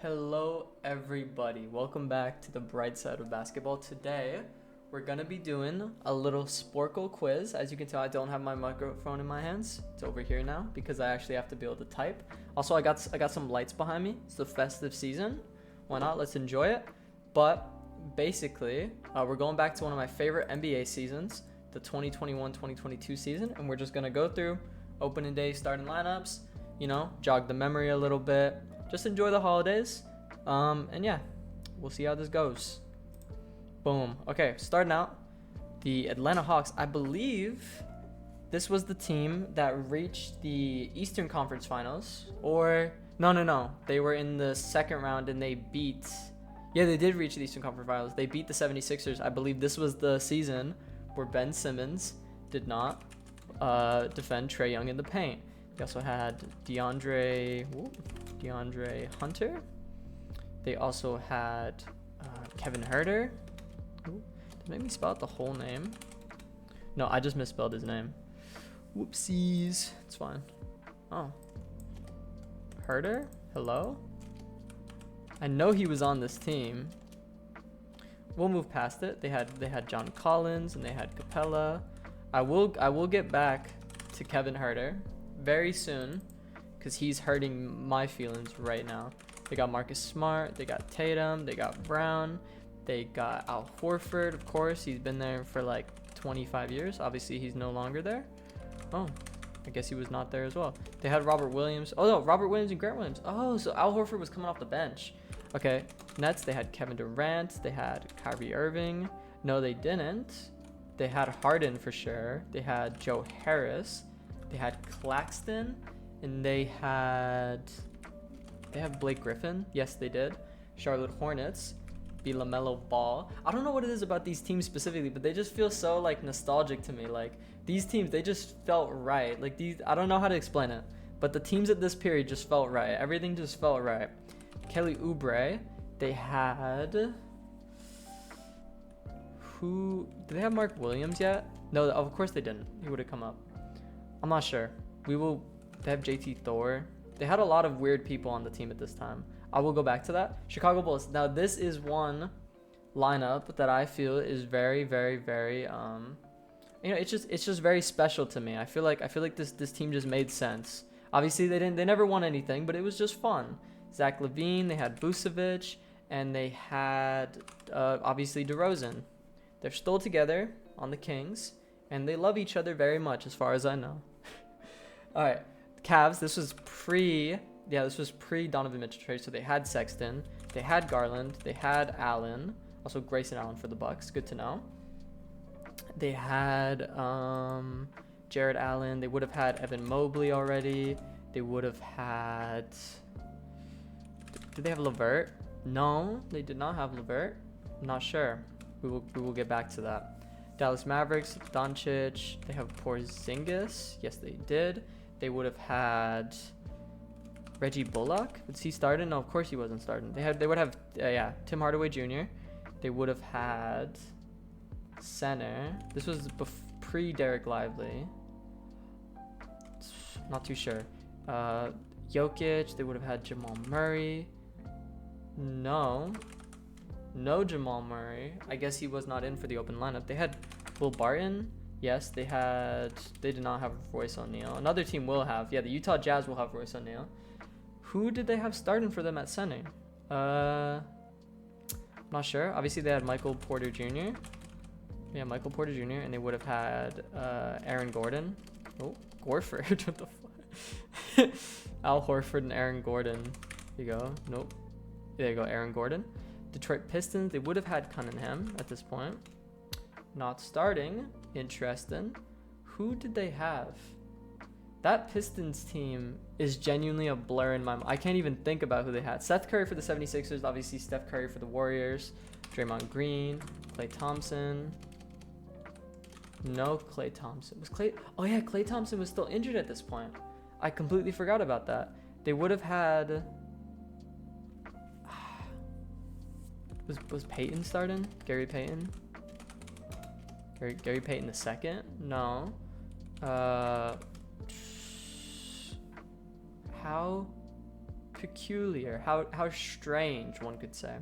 Hello everybody, welcome back to the bright side of basketball. Today we're gonna be doing a little Sporcle quiz. As you can tell, I don't have my microphone in my hands. It's over here now because I actually have to be able to type. Also, I got some lights behind me. It's the festive season. Why not? Let's enjoy it. But basically, we're going back to one of my favorite NBA seasons, the 2021-2022 season, and we're just gonna go through opening day starting lineups, jog the memory a little bit. Just enjoy the holidays. And yeah, we'll see how this goes. Boom. Okay, starting out, the Atlanta Hawks. I believe this was the team that reached the Eastern Conference Finals. Or, no. They were in the second round and they beat... Yeah, they did reach the Eastern Conference Finals. They beat the 76ers. I believe this was the season where Ben Simmons did not defend Trae Young in the paint. They also had DeAndre Hunter. They also had Kevin Huerter. Did it make me spell out the whole name? No, I just misspelled his name. Whoopsies. It's fine. Oh. Huerter? Hello? I know he was on this team. We'll move past it. They had John Collins and they had Capella. I will get back to Kevin Huerter very soon, because he's hurting my feelings right now. They got Marcus Smart, they got Tatum, they got Brown, they got Al Horford, of course. He's been there for like 25 years. Obviously, he's no longer there. Oh, I guess he was not there as well. They had Robert Williams. Oh, no, Robert Williams and Grant Williams. Oh, so Al Horford was coming off the bench. Okay, Nets, they had Kevin Durant, they had Kyrie Irving. No, they didn't. They had Harden for sure. They had Joe Harris. They had Claxton, and they have Blake Griffin. Yes, they did. Charlotte Hornets, the LaMelo Ball. I don't know what it is about these teams specifically, but they just feel so like nostalgic to me. Like these teams, they just felt right. Like I don't know how to explain it, but the teams at this period just felt right. Everything just felt right. Kelly Oubre. They had who? Did they have Mark Williams yet? No, of course they didn't. He would have come up. I'm not sure. They have JT Thor. They had a lot of weird people on the team at this time. I will go back to that. Chicago Bulls. Now this is one lineup that I feel is very, very, very it's just very special to me. I feel like this team just made sense. Obviously they never won anything, but it was just fun. Zach LaVine, they had Vucevic, and they had obviously DeRozan. They're still together on the Kings, and they love each other very much as far as I know. All right, Cavs. This was pre Donovan Mitchell trade. So they had Sexton, they had Garland, they had Allen, also Grayson Allen for the Bucks. Good to know. They had Jared Allen. They would have had Evan Mobley already. They would have had. Did they have LeVert? No, they did not have LeVert. I'm not sure. We will get back to that. Dallas Mavericks, Doncic. They have Porzingis. Yes, they did. They would have had Reggie Bullock. Was he starting? No, of course he wasn't starting. They would have Tim Hardaway Jr. They would have had center. This was pre Derek Lively. Not too sure. Jokic. They would have had Jamal Murray. No Jamal Murray. I guess he was not in for the open lineup. They had Will Barton. Yes, they did not have Royce O'Neal. Another team will have. Yeah, the Utah Jazz will have Royce O'Neal. Who did they have starting for them at center? I'm not sure. Obviously, they had Michael Porter Jr. Yeah, Michael Porter Jr. And they would have had Aaron Gordon. Oh, Gorford. What the fuck? Al Horford and Aaron Gordon. Here you go. Nope. There you go, Aaron Gordon. Detroit Pistons, they would have had Cunningham at this point. Not starting. Interesting. Who did they have? That Pistons team is genuinely a blur in my mind. I can't even think about who they had. Seth Curry for the 76ers. Obviously, Steph Curry for the Warriors. Draymond Green. Klay Thompson. No Klay Thompson. Oh yeah, Klay Thompson was still injured at this point. I completely forgot about that. They would have had... Was Payton starting? Gary Payton? Gary Payton II? No. How peculiar. How strange, one could say.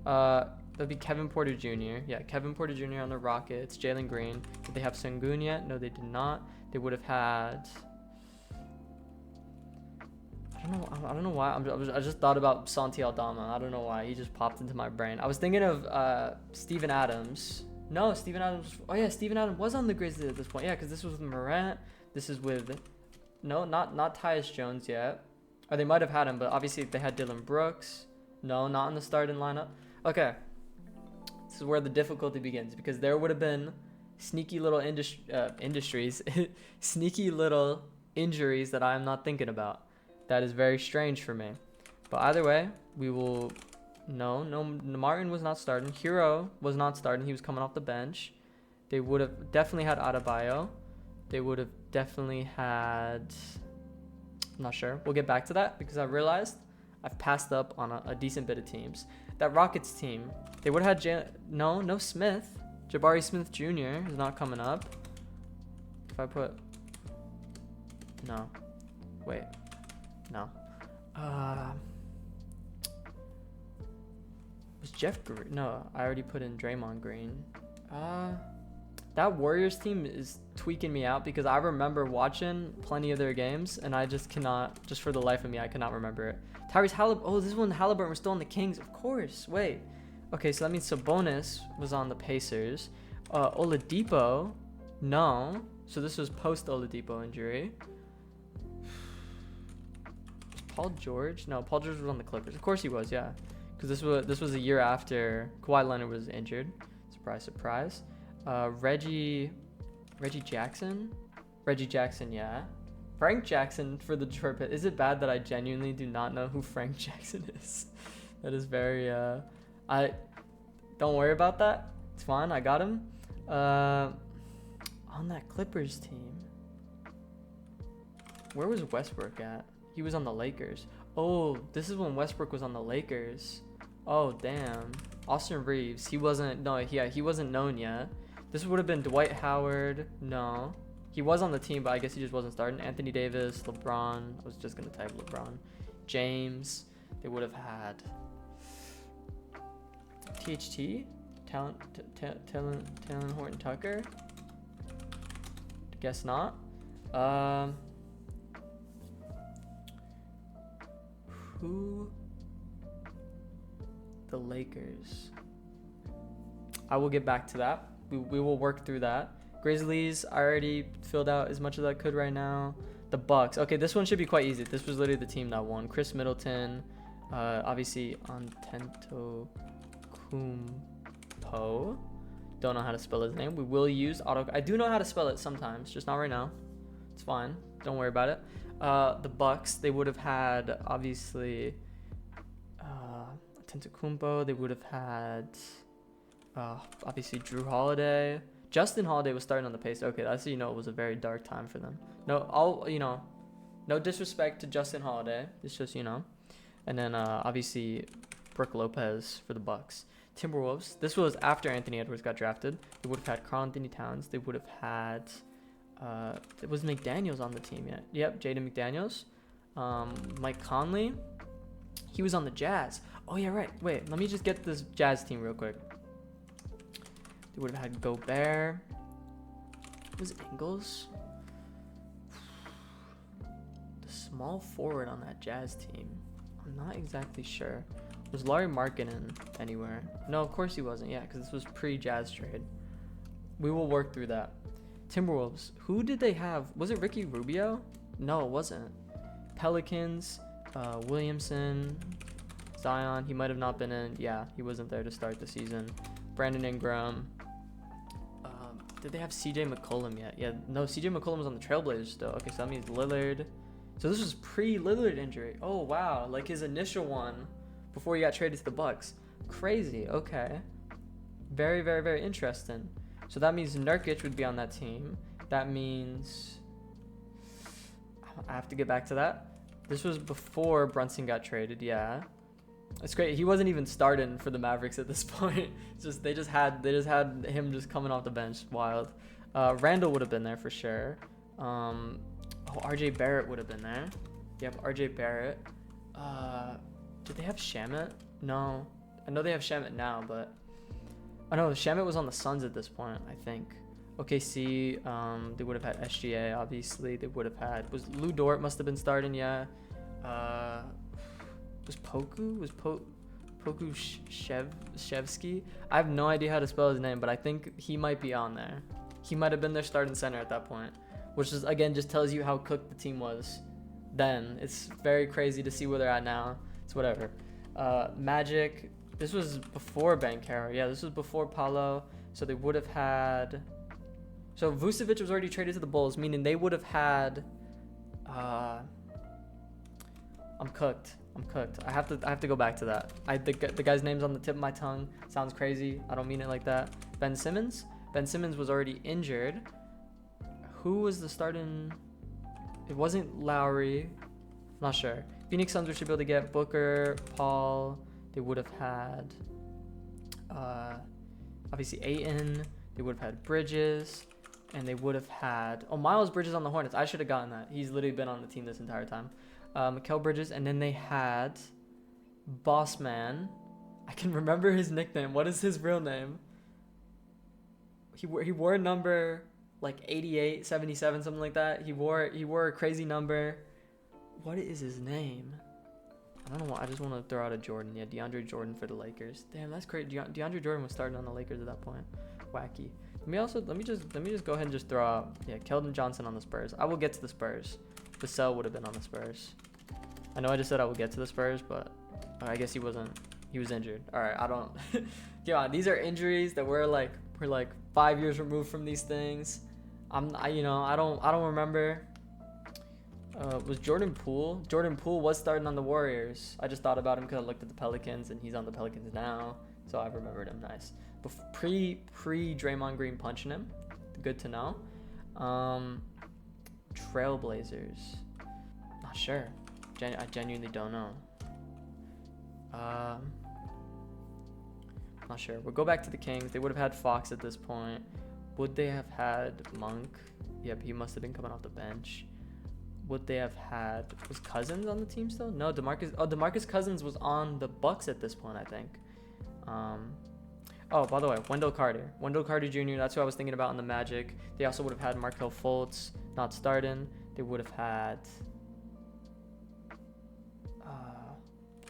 That'd be Kevin Porter Jr. Yeah, Kevin Porter Jr. on the Rockets. Jalen Green. Did they have Sengun yet? No, they did not. They would have had. I don't know why. I just thought about Santi Aldama. I don't know why. He just popped into my brain. I was thinking of Steven Adams. No, Steven Adams. Oh yeah, Steven Adams was on the Grizzlies at this point. Yeah, because this was with Morant. This is with. No, not Tyus Jones yet. Or they might have had him, but obviously they had Dylan Brooks. No, not in the starting lineup. Okay. This is where the difficulty begins, because there would have been sneaky little industries, sneaky little injuries that I am not thinking about. That is very strange for me. But either way, we will. No, Martin was not starting. Hero was not starting. He was coming off the bench. They would have definitely had Adebayo. They would have definitely had. I'm not sure. We'll get back to that because I realized I've passed up on a decent bit of teams. That Rockets team, they would have had no Smith. Jabari Smith Jr. is not coming up. If I put no, wait, no. Was Jeff Green? No, I already put in Draymond Green. That Warriors team is tweaking me out because I remember watching plenty of their games and I just cannot, just for the life of me, I cannot remember it. Tyrese Halliburton. Oh, this is when Halliburton was still on the Kings. Of course. Wait. Okay, so that means Sabonis was on the Pacers. Oladipo. No. So this was post Oladipo injury. Was Paul George? No, Paul George was on the Clippers. Of course he was, yeah. Because this was a year after Kawhi Leonard was injured. Surprise, surprise. Reggie Jackson? Reggie Jackson, yeah. Frank Jackson for the Detroit Pit. Is it bad that I genuinely do not know who Frank Jackson is? That is very, I don't worry about that. It's fine. I got him. On that Clippers team. Where was Westbrook at? He was on the Lakers. Oh, this is when Westbrook was on the Lakers. Oh, damn. Austin Reeves. He wasn't known yet. This would have been Dwight Howard. No. He was on the team, but I guess he just wasn't starting. Anthony Davis, LeBron. I was just going to type LeBron. James. They would have had THT? Talent Horton Tucker? Guess not. Who? The Lakers. I will get back to that. We will work through that. Grizzlies, I already filled out as much as I could right now. The Bucks. Okay, this one should be quite easy. This was literally the team that won. Chris Middleton. Obviously, Antetokounmpo. Don't know how to spell his name. We will use auto. I do know how to spell it sometimes, just not right now. It's fine. Don't worry about it. The Bucks, they would have had, obviously, Antetokounmpo. They would have had, obviously, Drew Holiday. Justin Holiday was starting on the pace. Okay, that's, it was a very dark time for them. No, no disrespect to Justin Holiday. It's just, And then, obviously, Brook Lopez for the Bucks. Timberwolves. This was after Anthony Edwards got drafted. They would have had Karl Anthony Towns. They would have had, was McDaniels on the team yet? Yep, Jaden McDaniels. Mike Conley. He was on the Jazz. Oh, yeah, right. Wait, let me just get this Jazz team real quick. They would have had Gobert. Was it Ingles? The small forward on that Jazz team. I'm not exactly sure. Was Larry Markkinen anywhere? No, of course he wasn't. Yeah, because this was pre-Jazz trade. We will work through that. Timberwolves. Who did they have? Was it Ricky Rubio? No, it wasn't. Pelicans. Williamson. Zion. He might have not been in. Yeah, he wasn't there to start the season. Brandon Ingram. Did they have CJ McCollum yet? Yeah, no, CJ McCollum was on the Trailblazers still. Okay, so that means Lillard. So this was pre-Lillard injury. Oh, wow. Like his initial one before he got traded to the Bucks. Crazy. Okay. Very, very, very interesting. So that means Nurkic would be on that team. That means I have to get back to that. This was before Brunson got traded. Yeah. It's great. He wasn't even starting for the Mavericks at this point. It's just they just had him just coming off the bench. Wild. Randall would have been there for sure. RJ Barrett would have been there. Yep, RJ Barrett. Did they have Shamit? No. I know they have Shamit now, but I know Shamit was on the Suns at this point, I think. OKC, they would have had SGA, obviously. They would have had, was Lou Dort must have been starting, yeah. Was Poku Shevsky? I have no idea how to spell his name, but I think he might be on there. He might have been their starting center at that point, which is, again, just tells you how cooked the team was then. It's very crazy to see where they're at now. It's whatever. Magic, this was before Banchero. Yeah, this was before Paulo. So they would have had... So Vucevic was already traded to the Bulls, meaning they would have had... I'm cooked. I have to go back to that. The guy's name's on the tip of my tongue. Sounds crazy. I don't mean it like that. Ben Simmons? Ben Simmons was already injured. Who was the starting... It wasn't Lowry. Not sure. Phoenix Suns should be able to get Booker, Paul. They would have had... obviously Ayton. They would have had Bridges. And they would have had... Oh, Miles Bridges on the Hornets. I should have gotten that. He's literally been on the team this entire time. Mikal Bridges. And then they had... Boss Man. I can remember his nickname. What is his real name? He wore a number like 88, 77, something like that. He wore a crazy number. What is his name? I don't know. I just want to throw out a Jordan. Yeah, DeAndre Jordan for the Lakers. Damn, that's crazy. DeAndre Jordan was starting on the Lakers at that point. Wacky. Let me just go ahead and just throw out, yeah, Keldon Johnson on the Spurs. I will get to the Spurs. Vassell would have been on the Spurs. I know I just said I would get to the Spurs, but I guess he wasn't. He was injured. All right, I don't. Yeah, these are injuries that we're like 5 years removed from these things. I don't remember. Was Jordan Poole? Jordan Poole was starting on the Warriors. I just thought about him because I looked at the Pelicans and he's on the Pelicans now, so I remembered him. Nice. Pre Draymond Green punching him. Good to know. Trailblazers. Not sure. I genuinely don't know. Not sure. We'll go back to the Kings. They would have had Fox at this point. Would they have had Monk? Yep, he must have been coming off the bench. Would they have had... Was Cousins on the team still? No, DeMarcus Cousins was on the Bucks at this point, I think. Oh, by the way, Wendell Carter Jr., that's who I was thinking about on the Magic. They also would have had Markelle Fultz not starting. They would have had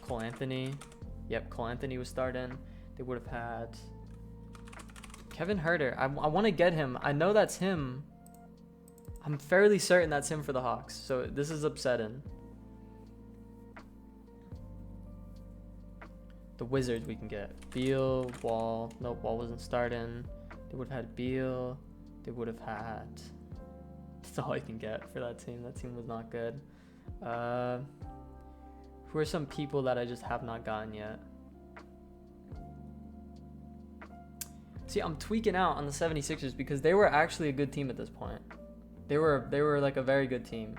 Cole Anthony. Yep, Cole Anthony was starting. They would have had Kevin Huerter. I want to get him. I know that's him. I'm fairly certain that's him for the Hawks. So this is upsetting. The Wizards we can get. Beal, Wall. Nope, Wall wasn't starting. They would have had Beal. They would have had... That's all I can get for that team. That team was not good. Who are some people that I just have not gotten yet? See, I'm tweaking out on the 76ers because they were actually a good team at this point. They were like a very good team.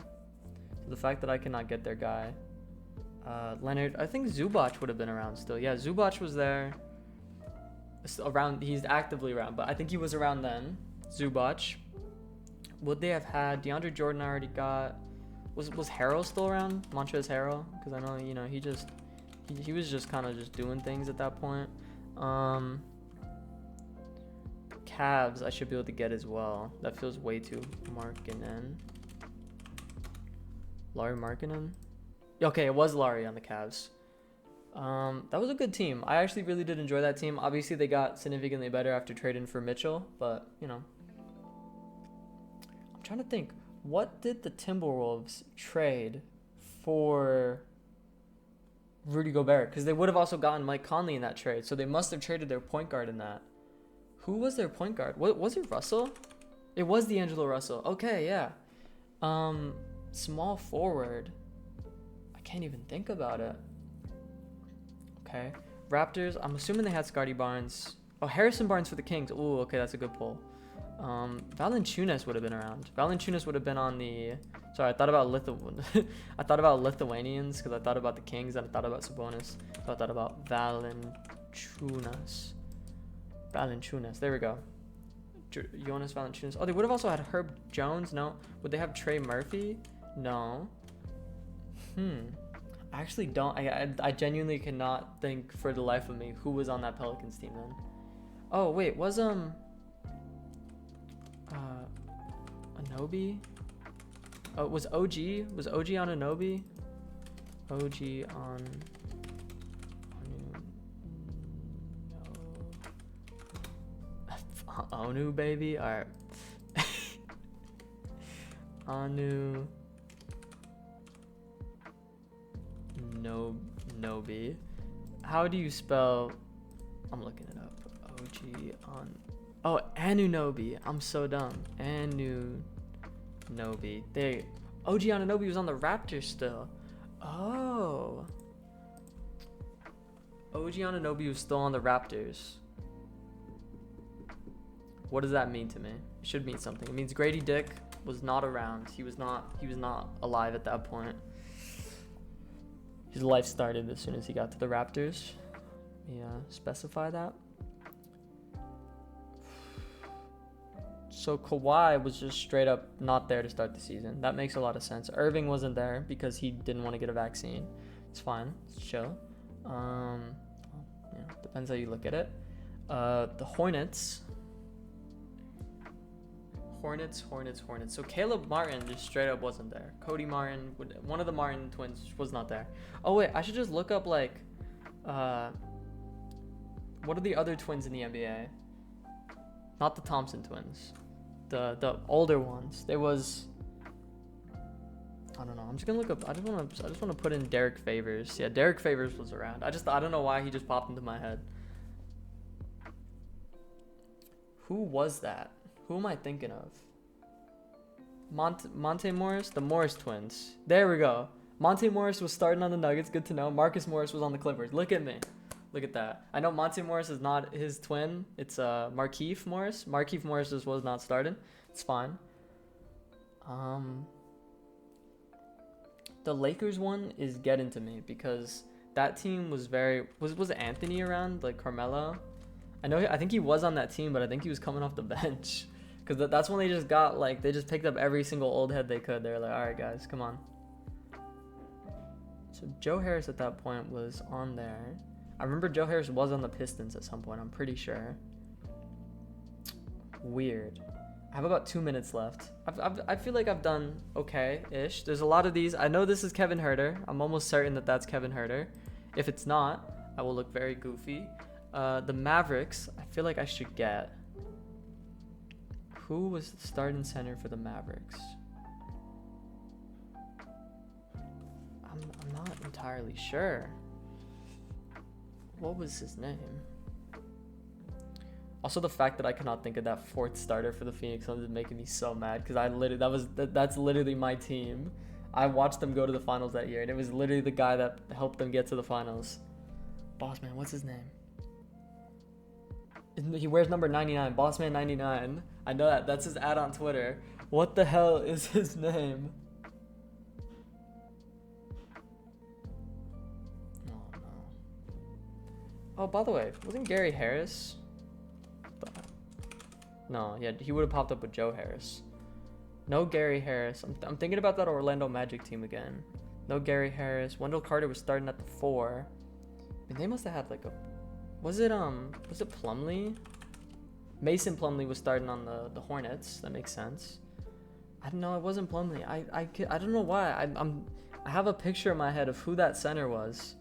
So the fact that I cannot get their guy. Leonard, I think Zubac would have been around still. Yeah, Zubac was there. Around, he's actively around, but I think he was around then. Zubac. Would they have had DeAndre Jordan? I already got. Was Harrell still around? Montrezl Harrell? Because I know, you know, he was just kind of just doing things at that point. Cavs, I should be able to get as well. That feels way too Markkanen. Lauri Markkanen? Okay, it was Lauri on the Cavs. That was a good team. I actually really did enjoy that team. Obviously, they got significantly better after trading for Mitchell, but, you know. I'm trying to think. What did the Timberwolves trade for Rudy Gobert? Because they would have also gotten Mike Conley in that trade, so they must have traded their point guard in that. Who was their point guard? What was it? Russell? It was D'Angelo Russell. Okay, yeah. Small forward. I can't even think about it. Okay. Raptors. I'm assuming they had Scotty Barnes. Oh, Harrison Barnes for the Kings. Ooh, okay, that's a good pull. Valanciunas would have been around. Valanciunas would have been on the... Sorry, I thought about I thought about Lithuanians because I thought about the Kings and I thought about Sabonis. So I thought about Valanciunas. There we go. Jonas Valanciunas. Oh, they would have also had Herb Jones. No. Would they have Trey Murphy? No. I I actually don't. I genuinely cannot think for the life of me who was on that Pelicans team then. Oh wait, was Anobi? Oh, was OG? Was OG on Anobi? OG on Onu, baby. All right. Anu. Nobi. How do you spell? I'm looking it up. OG on. Oh, Anunobi. I'm so dumb. Anunobi. There. OG Anunobi was on the Raptors still. Oh. OG Anunobi was still on the Raptors. What does that mean to me? It should mean something. It means Grady Dick was not around. He was not alive at that point. His life started as soon as he got to the Raptors. Yeah, specify that. So Kawhi was just straight up not there to start the season. That makes a lot of sense. Irving wasn't there because he didn't want to get a vaccine. It's fine. It's chill. Yeah, depends how you look at it. The Hornets. So Caleb Martin just straight up wasn't there. Cody Martin, one of the Martin twins, was not there. Oh wait, I should just look up like, what are the other twins in the NBA? Not the Thompson twins, the older ones. There was, I don't know. I'm just gonna look up. I just want to put in Derek Favors. Yeah, Derek Favors was around. I don't know why he just popped into my head. Who was that? Who am I thinking of? Monte Morris? The Morris twins. There we go. Monte Morris was starting on the Nuggets. Good to know. Marcus Morris was on the Clippers. Look at me. Look at that. I know Monte Morris is not his twin. It's Markieff Morris. Markieff Morris just was not starting. It's fine. The Lakers one is getting to me because that team was was Anthony around, like Carmelo? I think he was on that team, but I think he was coming off the bench. Because that's when they just got, like, they just picked up every single old head they could. They were like, all right, guys, come on. So Joe Harris at that point was on there. I remember Joe Harris was on the Pistons at some point. I'm pretty sure. Weird. I have about 2 minutes left. I feel like I've done okay-ish. There's a lot of these. I know this is Kevin Huerter. I'm almost certain that that's Kevin Huerter. If it's not, I will look very goofy. The Mavericks, I feel like I should get. Who was the starting center for the Mavericks? I'm not entirely sure. What was his name? Also, the fact that I cannot think of that fourth starter for the Phoenix Suns is making me so mad because that's literally my team. I watched them go to the finals that year, and it was literally the guy that helped them get to the finals. Boss man, what's his name? He wears number 99, Bossman 99. I know that. That's his ad on Twitter. What the hell is his name? Oh, no. Oh, by the way, wasn't Gary Harris? No, yeah, he would have popped up with Joe Harris. No Gary Harris. I'm thinking about that Orlando Magic team again. No Gary Harris. Wendell Carter was starting at the 4. I mean, they must have had like a... Was it Plumlee? Mason Plumlee was starting on the Hornets. That makes sense. I don't know. It wasn't Plumlee. I don't know why. I have a picture in my head of who that center was.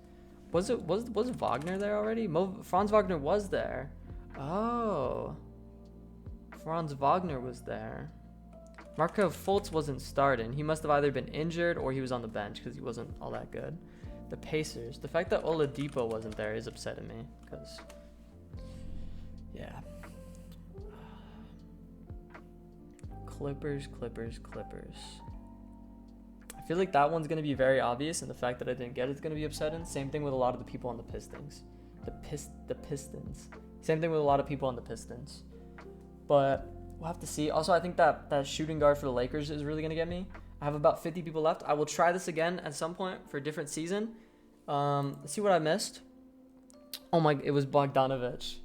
Was Wagner there already? Franz Wagner was there. Oh, Franz Wagner was there. Markelle Fultz wasn't starting. He must have either been injured or he was on the bench because he wasn't all that good. The Pacers. The fact that Oladipo wasn't there is upsetting me because, yeah. Clippers. I feel like that one's going to be very obvious, and the fact that I didn't get it's going to be upsetting. Same thing with a lot of the people on the Pistons. The Pistons. Same thing with a lot of people on the Pistons. But we'll have to see. Also, I think that shooting guard for the Lakers is really going to get me. I have about 50 people left. I will try this again at some point for a different season. Let's see what I missed. Oh my, it was Bogdanovich.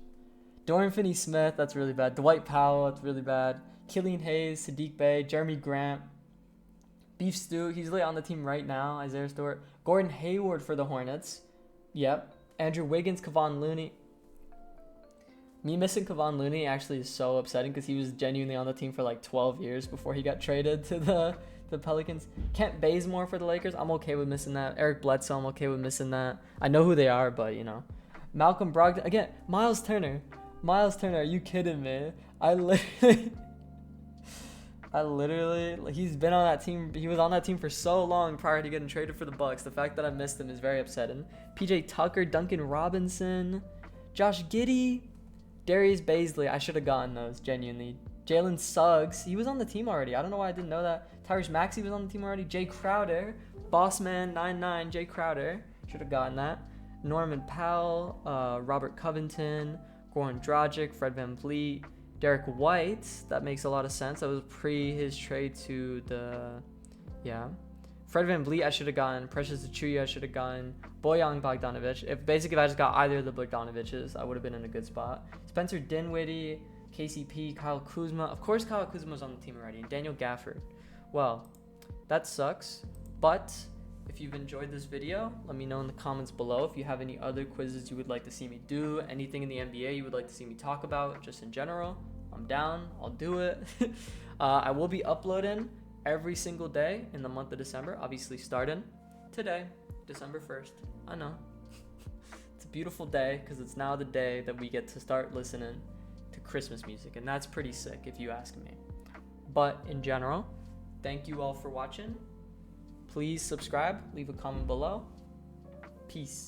Dorian Finney-Smith, that's really bad. Dwight Powell, that's really bad. Killian Hayes, Sadiq Bey, Jeremy Grant. Beef Stew, he's really on the team right now. Isaiah Stewart. Gordon Hayward for the Hornets. Yep. Andrew Wiggins, Kevon Looney. Me missing Kevon Looney actually is so upsetting because he was genuinely on the team for like 12 years before he got traded to the Pelicans. Kent Bazemore for the Lakers. I'm okay with missing that. Eric Bledsoe, I'm okay with missing that. I know who they are, but you know. Malcolm Brogdon. Again, Miles Turner. Miles Turner, are you kidding me? I literally, he's been on that team. He was on that team for so long prior to getting traded for the Bucks. The fact that I missed him is very upsetting. PJ Tucker, Duncan Robinson, Josh Giddey, Darius Baisley. I should have gotten those, genuinely. Jalen Suggs, he was on the team already. I don't know why I didn't know that. Tyrese Maxey was on the team already. Jay Crowder, Bossman99, Jay Crowder. Should have gotten that. Norman Powell, Robert Covington, Goran Dragic, Fred VanVleet, Derek White. That makes a lot of sense. That was pre his trade to the, yeah. Fred VanVleet, I should have gotten. Precious Achiuwa, I should have gotten. Bojan Bogdanovic. If I just got either of the Bogdanoviches, I would have been in a good spot. Spencer Dinwiddie, KCP, Kyle Kuzma. Of course, Kyle Kuzma was on the team already. And Daniel Gafford. Well, that sucks. But if you've enjoyed this video, let me know in the comments below if you have any other quizzes you would like to see me do, anything in the NBA you would like to see me talk about, just in general. I'm down. I'll do it. I will be uploading every single day in the month of December, obviously starting today, December 1st. I know. It's a beautiful day because it's now the day that we get to start listening to Christmas music, and that's pretty sick if you ask me. But in general, thank you all for watching. Please subscribe, leave a comment below. Peace.